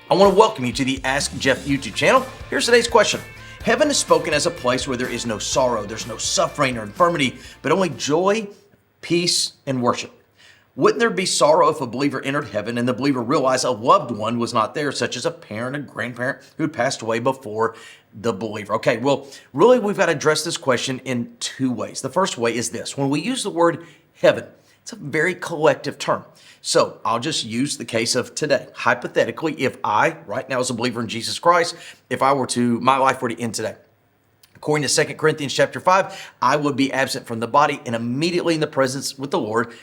I want to welcome you to the Ask Jeff YouTube channel. Here's today's question. Heaven is spoken as a place where there is no sorrow, there's no suffering or infirmity, but only joy, peace, and worship. Wouldn't there be sorrow if a believer entered heaven and the believer realized a loved one was not there, such as a parent, a grandparent who had passed away before the believer? Okay, well, really we've got to address this question in two ways. The first way is this. When we use the word heaven, it's a very collective term. So I'll just use the case of today. Hypothetically, if I, right now as a believer in Jesus Christ, if my life were to end today, according to 2 Corinthians chapter 5, I would be absent from the body and immediately in the presence with the Lord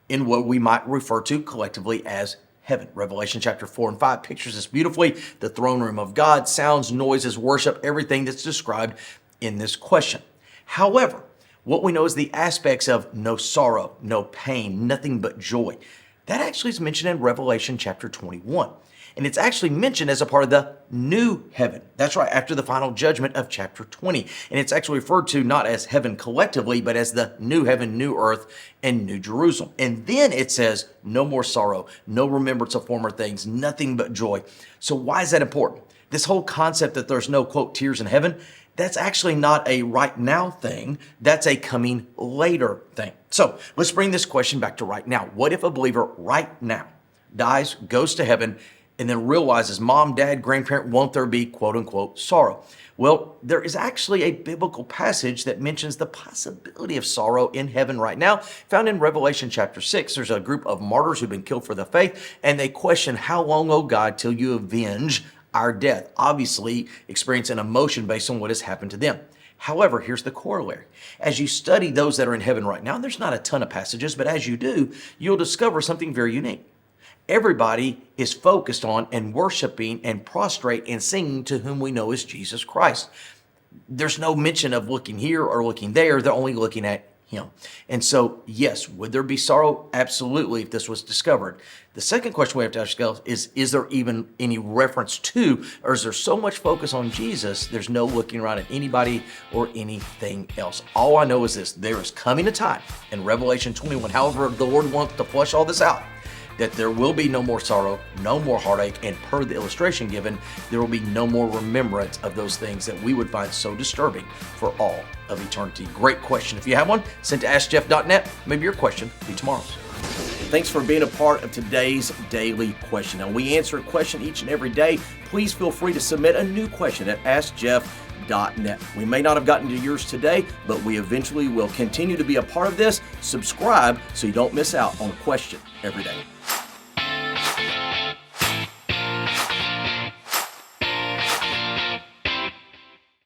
in what we might refer to collectively as heaven. Revelation chapter 4 and 5 pictures this beautifully. The throne room of God, sounds, noises, worship, everything that's described in this question. However, what we know is the aspects of no sorrow, no pain, nothing but joy. That actually is mentioned in Revelation chapter 21. And it's actually mentioned as a part of the new heaven. That's right, after the final judgment of chapter 20. And it's actually referred to not as heaven collectively, but as the new heaven, new earth, and new Jerusalem. And then it says, no more sorrow, no remembrance of former things, nothing but joy. So why is that important? This whole concept that there's no, quote, tears in heaven, that's actually not a right now thing. That's a coming later thing. So let's bring this question back to right now. What if a believer right now dies, goes to heaven, and then realizes mom, dad, grandparent, won't there be, quote unquote, sorrow? Well, there is actually a biblical passage that mentions the possibility of sorrow in heaven right now, found in Revelation chapter 6. There's a group of martyrs who've been killed for the faith, and they question, how long, O God, till you avenge our death? Obviously, experience an emotion based on what has happened to them. However, here's the corollary. As you study those that are in heaven right now, and there's not a ton of passages, but as you do, you'll discover something very unique. Everybody is focused on and worshiping and prostrate and singing to whom we know is Jesus Christ. There's no mention of looking here or looking there. They're only looking at him. And so, yes, would there be sorrow? Absolutely, if this was discovered. The second question we have to ask ourselves is there even any reference to, or is there so much focus on Jesus, there's no looking around at anybody or anything else? All I know is this: there is coming a time in Revelation 21, however the Lord wants to flesh all this out, that there will be no more sorrow, no more heartache, and per the illustration given, there will be no more remembrance of those things that we would find so disturbing for all of eternity. Great question. If you have one, send to AskJeff.net. Maybe your question will be tomorrow's. Thanks for being a part of today's daily question. Now, we answer a question each and every day. Please feel free to submit a new question at AskJeff.net. We may not have gotten to yours today, but we eventually will continue to be a part of this. Subscribe so you don't miss out on a question every day.